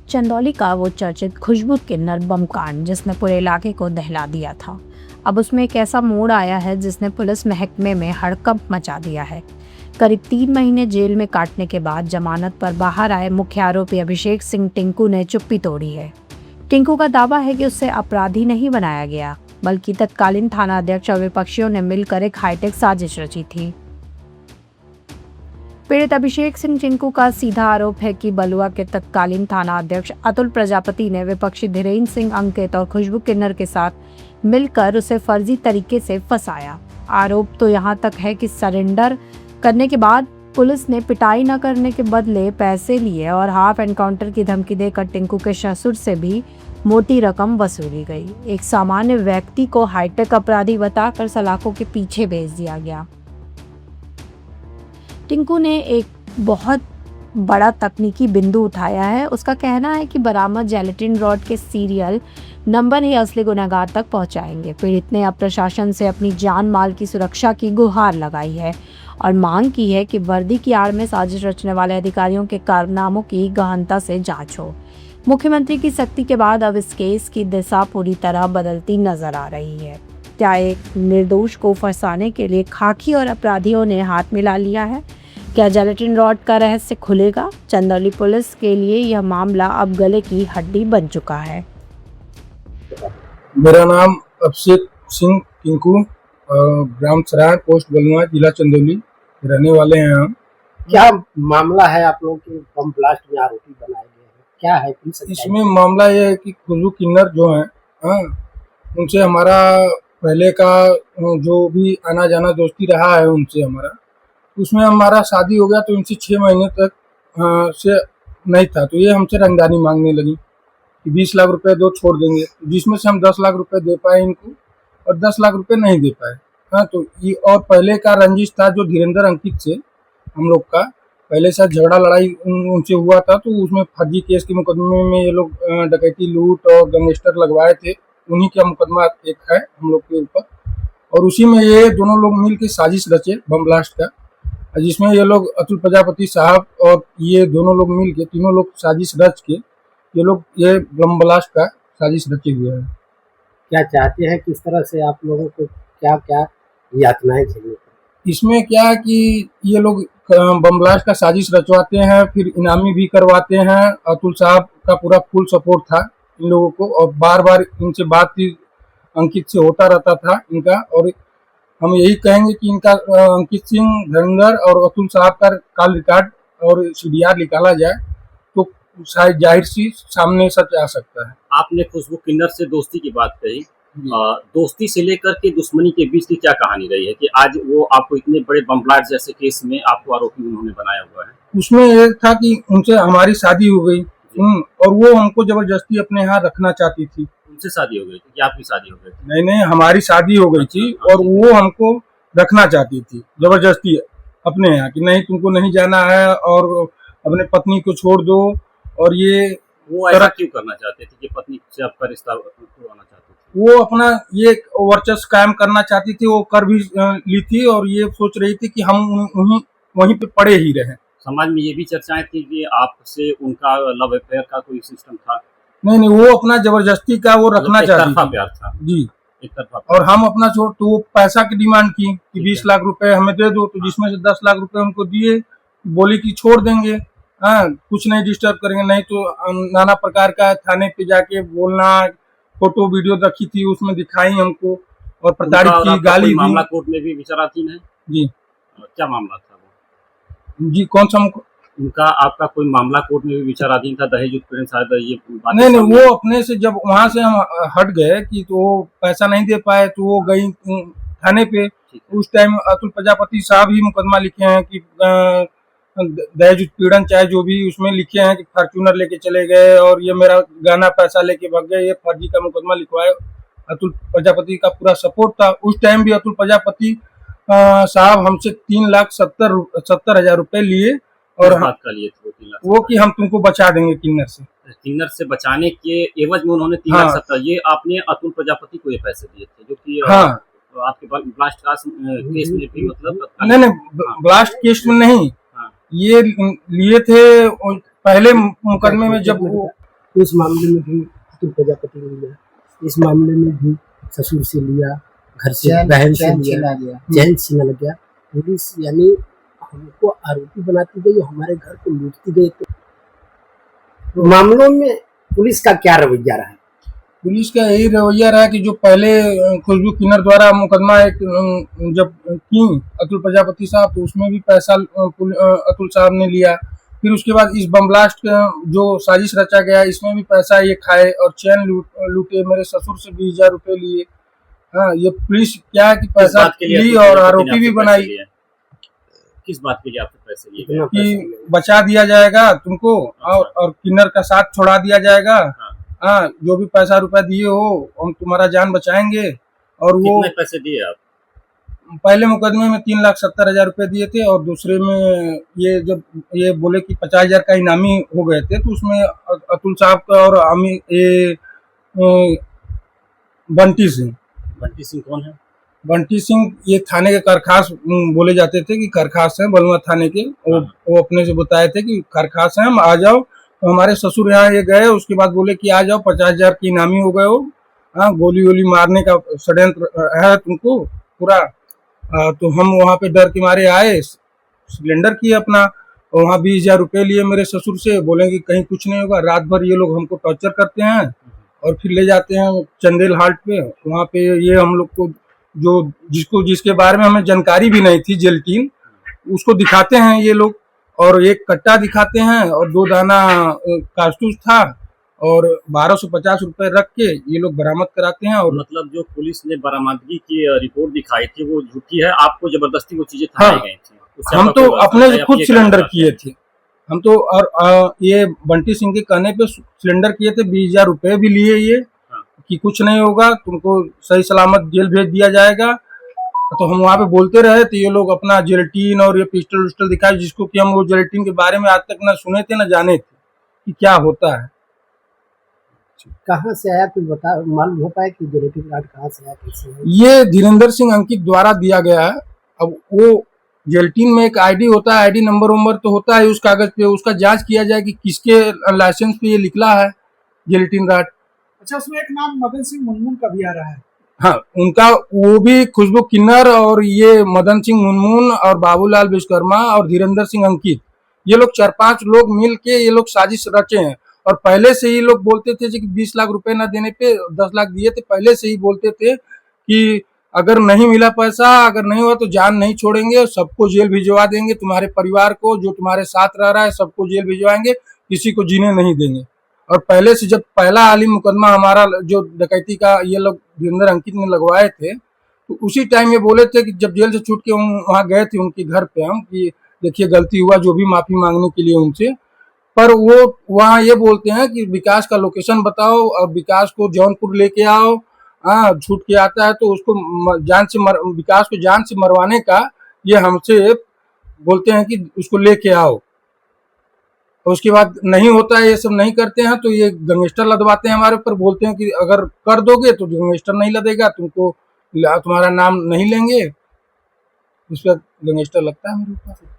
चंदौली का वो चर्चित खुशबू किन्नर बम कांड जिसने पूरे इलाके को दहला दिया था, अब उसमें एक ऐसा मोड़ आया है जिसने पुलिस महकमे में हड़कंप मचा दिया है। करीब 3 महीने जेल में काटने के बाद जमानत पर बाहर आए मुख्य आरोपी अभिषेक सिंह टिंकू ने चुप्पी तोड़ी है। टिंकू का दावा है कि उससे अपराधी नहीं बनाया गया, बल्कि तत्कालीन थाना अध्यक्ष और विपक्षियों ने मिलकर एक हाईटेक साजिश रची थी। पीड़ित अभिषेक सिंह टिंकू का सीधा आरोप है कि बलुआ के तत्कालीन थाना अध्यक्ष अतुल प्रजापति ने विपक्षी धीरेन्द्र सिंह अंकित और खुशबू किन्नर के साथ मिलकर उसे फर्जी तरीके से फंसाया। आरोप तो यहाँ तक है कि सरेंडर करने के बाद पुलिस ने पिटाई न करने के बदले पैसे लिए और हाफ एनकाउंटर की धमकी देकर टिंकू के ससुर से भी मोटी रकम वसूली गई। एक सामान्य व्यक्ति को हाईटेक अपराधी बताकर सलाखों के पीछे भेज दिया गया। टिंकू ने एक बहुत बड़ा तकनीकी बिंदु उठाया है। उसका कहना है कि बरामद जेलेटिन रॉड के सीरियल नंबर ही असली गुनहगार तक पहुंचाएंगे। पीड़ित ने अब प्रशासन से अपनी जान माल की सुरक्षा की गुहार लगाई है और मांग की है कि वर्दी की आड़ में साजिश रचने वाले अधिकारियों के कारनामों की गहनता से जांच हो। मुख्यमंत्री की सख्ती के बाद अब इस केस की दिशा पूरी तरह बदलती नजर आ रही है। क्या एक निर्दोष को फंसाने के लिए खाकी और अपराधियों ने हाथ मिला लिया है? क्या जेलेटिन रॉड का रहस्य खुलेगा? चंदौली पुलिस के लिए यह मामला अब गले की हड्डी बन चुका है। मेरा नाम अभिषेक सिंह टिंकू, ग्राम सराय, पोस्ट बलुआ, जिला चंदौली रहने वाले हैं हम। क्या मामला है? आप लोग के बम ब्लास्ट में आरोपी बनाए गए हैं, क्या है इसमें? मामला ये है कि खुशबू किन्नर जो है, उनसे हमारा पहले का जो भी आना जाना दोस्ती रहा है उनसे हमारा, उसमें हमारा शादी हो गया तो उनसे 6 महीने तक से नहीं था। तो ये हमसे रंगदानी मांगने लगी कि 20 लाख रुपए दो, छोड़ देंगे, जिसमें से हम 10 लाख रुपए दे पाए इनको और 10 लाख रुपए नहीं दे पाए। तो ये और पहले का रंजिश था जो धीरेन्द्र अंकित से हम लोग का पहले से झगड़ा लड़ाई उनसे हुआ था। तो उसमें फर्जी केस के मुकदमे में ये लोग डकैती, लूट और गैंगस्टर लगवाए थे। उन्हीं का मुकदमा एक है हम लोग के ऊपर और उसी में ये दोनों लोग मिल के साजिश रचे बम ब्लास्ट का, जिसमें ये लोग अतुल प्रजापति साहब और ये दोनों लोग मिल के, तीनों लोग साजिश रच के ये लोग ये बम ब्लास्ट का साजिश रचे हुए हैं। क्या चाहते हैं, किस तरह से आप लोगों को क्या क्या यातनाएं झेलनी? इसमें क्या है कि ये लोग बम ब्लास्ट का साजिश रचवाते हैं, फिर इनामी भी करवाते हैं। अतुल साहब का पूरा फुल सपोर्ट था इन लोगों को और बार बार इनसे बात अंकित से होता रहता था इनका। और हम यही कहेंगे कि इनका अंकित सिंह, धीरेन्द्र और अतुल साहब का कॉल रिकॉर्ड और CDR निकाला जाए तो शायद जाहिर सी सामने सच आ सकता है। आपने खुशबू किन्नर से दोस्ती की बात कही, दोस्ती से लेकर के दुश्मनी के बीच की क्या कहानी रही है कि आज वो आपको इतने बड़े बम ब्लास्ट जैसे केस में आपको आरोपी उन्होंने बनाया हुआ है? उसमें ये था कि उनसे हमारी शादी हो गई और वो हमको जबरदस्ती अपने यहाँ रखना चाहती थी। उनसे शादी हो गई थी कि आपकी शादी हो गई थी? नहीं, हमारी शादी हो गई थी और वो हमको रखना चाहती थी जबरदस्ती अपने यहाँ कि नहीं, तुमको नहीं जाना है और अपने पत्नी को छोड़ दो। और ये वो ऐसा क्यों करना चाहते थे कि पत्नी से आपका रिश्ता तोड़ना चाहते थे? वो अपना ये वर्चस्व कायम करना चाहती थी, वो कर भी ली थी और ये सोच रही थी कि हम वहीं पे पड़े ही रहे। समाज में ये भी चर्चाएं थी कि आपसे उनका लव अफेयर का कोई सिस्टम था? नहीं, वो अपना जबरदस्ती का वो रखना चाहती थी। प्यार था जी, एक तरफा। और हम अपना छोड़, तो वो पैसा की डिमांड की कि 20 लाख रुपए हमें दे दो, तो जिसमें से 10 लाख रुपए उनको दिए, बोली कि छोड़ देंगे, कुछ नहीं डिस्टर्ब करेंगे। नहीं तो नाना प्रकार का थाने पे जाके बोलना, फोटो वीडियो रखी थी उसमें दिखाई हमको और प्रताड़ित की, गाली दी। मामला कोर्ट में भी विचाराधीन है जी। क्या मामला था वो? जी, कौन सा? उनका आपका कोई मामला कोर्ट में भी विचाराधीन था, दहेज उत्पीड़न शायद ये बात? नहीं, वो अपने से जब वहां से हम हट गए कि तो पैसा नहीं दे पाए तो वो गई थाने पे। उस टाइम अतुल प्रजापति साहब ही मुकदमा लिखे हैं कि दहेज उत्पीड़न चाहे जो भी उसमें लिखे हैं कि फॉर्च्यूनर लेके चले गए और ये मेरा गहना पैसा लेके भाग गए, ये फर्जी का मुकदमा लिखवाए। अतुल प्रजापति का पूरा सपोर्ट था। उस टाइम भी अतुल प्रजापति साहब हमसे 3,70,000 रुपए लिए और बात का लिए थे 3 लाख वो कि हम तुमको बचा देंगे किन्नर से बचाने के एवज में उन्होंने 3,70,000 ये आपने अतुल प्रजापति को ये पैसे दिए थे जो कि आपके ब्लास्ट केस में भी मतलब? नहीं, ब्लास्ट केस में नहीं, ये लिए थे पहले मुकदमे में जब वो उस मामले में भी अतुल प्रजापति ने लिया, इस मामले में भी ससुर से लिया, घर से बहन से लिया, चैन छीना लग गया। पुलिस यानी हमको आरोपी बनाती गई, हमारे घर को लूटती गई। तो मामलों में पुलिस का क्या रवैया रहा है? पुलिस का यही रवैया रहा कि जो पहले खुशबू किन्नर द्वारा मुकदमा एक जब की अतुल प्रजापति साहब, तो उसमें भी पैसा अतुल साहब ने लिया। फिर उसके बाद इस बम ब्लास्ट का जो साजिश रचा गया, इसमें भी पैसा ये खाए और चैन लूटे। मेरे ससुर से 20,000 रुपए लिए। हाँ, ये पुलिस क्या है कि पैसा ली और आरोपी भी बनाई। किस बात के लिए आपसे पैसे लिए कि बचा दिया जाएगा तुमको, और किन्नर का साथ छोड़ा दिया जाएगा। हाँ, जो भी पैसा रुपया दिए हो हम तुम्हारा जान बचाएंगे। और वो कितने पैसे दिए आप? पहले मुकदमे में 3,70,000 रुपए दिए थे, और दूसरे में ये जब ये बोले कि 50,000 का इनामी हो गए थे, तो उसमें अतुल साहब का और बंटी सिंह। बंटी सिंह कौन है? बंटी सिंह ये थाने के करखास बोले जाते थे कि करखास हैं, बलुआ थाने के। वो अपने से बताए थे कि करखास हैं, हम आ जाओ। तो हमारे ससुर यहाँ ये गए, उसके बाद बोले कि आ जाओ, 50,000 की इनामी हो गए हो। हाँ, गोली वोली मारने का षड्यंत्र है तुमको पूरा। तो हम वहाँ पे डर के मारे आए, सिलेंडर किए अपना, और वहाँ 20,000 रुपए लिए मेरे ससुर से। बोले कि कहीं कुछ नहीं होगा। रात भर ये लोग हमको टॉर्चर करते हैं और फिर ले जाते हैं चंदेल हाल्ट पे। वहाँ पे ये हम लोग को जो जिसके बारे में हमें जानकारी भी नहीं थी, जेल टीम, उसको दिखाते हैं ये लोग, और एक कट्टा दिखाते हैं और 2 दाना कारतूस था, और 1250 रुपए रख के ये लोग बरामद कराते हैं। और मतलब जो पुलिस ने बरामदगी की रिपोर्ट दिखाई थी वो झूठी है, आपको जबरदस्ती वो चीजें हाँ, थाई गई थी? हम तो अपने से खुद सिलेंडर किए थे। हम तो, और ये बंटी सिंह के कहने पे सिलेंडर किए थे। 20,000 रुपए भी लिए ये, कि कुछ नहीं होगा, तुमको सही सलामत जेल भेज दिया जाएगा। तो हम वहाँ पे बोलते रहे, तो ये लोग अपना जेलेटिन और ये पिस्टल विस्टल दिखाए, जिसको कि हम वो जेलेटिन के बारे में आज तक ना सुने थे ना जाने थे कि क्या होता है। कहाँ से आया कुछ बता, मालूम हो पाया कि जेलेटिन कार्ड कहाँ से आया, कैसे है? ये धीरेन्द्र सिंह अंकित द्वारा दिया गया है। अब वो जेलेटिन में एक आईडी होता है, आईडी नंबर तो होता है उस कागज पे, उसका जांच किया जाए कि किसके लाइसेंस पे ये निकला है जेलेटिन राट। अच्छा, उसमें एक नाम मदन सिंह मुनमुन का भी आ रहा है। हाँ, उनका, वो भी खुशबू किन्नर और ये मदन सिंह मुनमुन और बाबूलाल विश्वकर्मा और धीरेन्द्र सिंह अंकित, ये लोग 4-5 लोग मिल के ये लोग साजिश रचे हैं। और पहले से ही लोग बोलते थे कि 20 लाख रुपए ना देने पे 10 लाख दिए थे। पहले से ही बोलते थे कि अगर नहीं मिला पैसा, अगर नहीं हुआ तो जान नहीं छोड़ेंगे, सबको जेल भिजवा देंगे, तुम्हारे परिवार को जो तुम्हारे साथ रह रहा है सबको जेल भिजवाएंगे, किसी को जीने नहीं देंगे। और पहले से जब पहला आलिम मुकदमा हमारा जो डकैती का ये लोग धीरेन्द्र अंकित ने लगवाए थे, तो उसी टाइम ये बोले थे कि जब जेल से छूट के हम वहाँ गए थे उनके घर पे, हम कि देखिए गलती हुआ, जो भी माफी मांगने के लिए उनसे। पर वो वहाँ ये बोलते हैं कि विकास का लोकेशन बताओ और विकास को जौनपुर लेके आओ। हाँ, छूट के आता है तो उसको विकास को जान से मरवाने का ये हमसे बोलते हैं कि उसको लेके आओ। और उसके बाद नहीं होता है, ये सब नहीं करते हैं, तो ये गैंगस्टर लदवाते हैं हमारे ऊपर। बोलते हैं कि अगर कर दोगे तो गैंगस्टर नहीं लदेगा, तुमको तुम्हारा नाम नहीं लेंगे। उस पर गैंगस्टर लगता है मेरे ऊपर।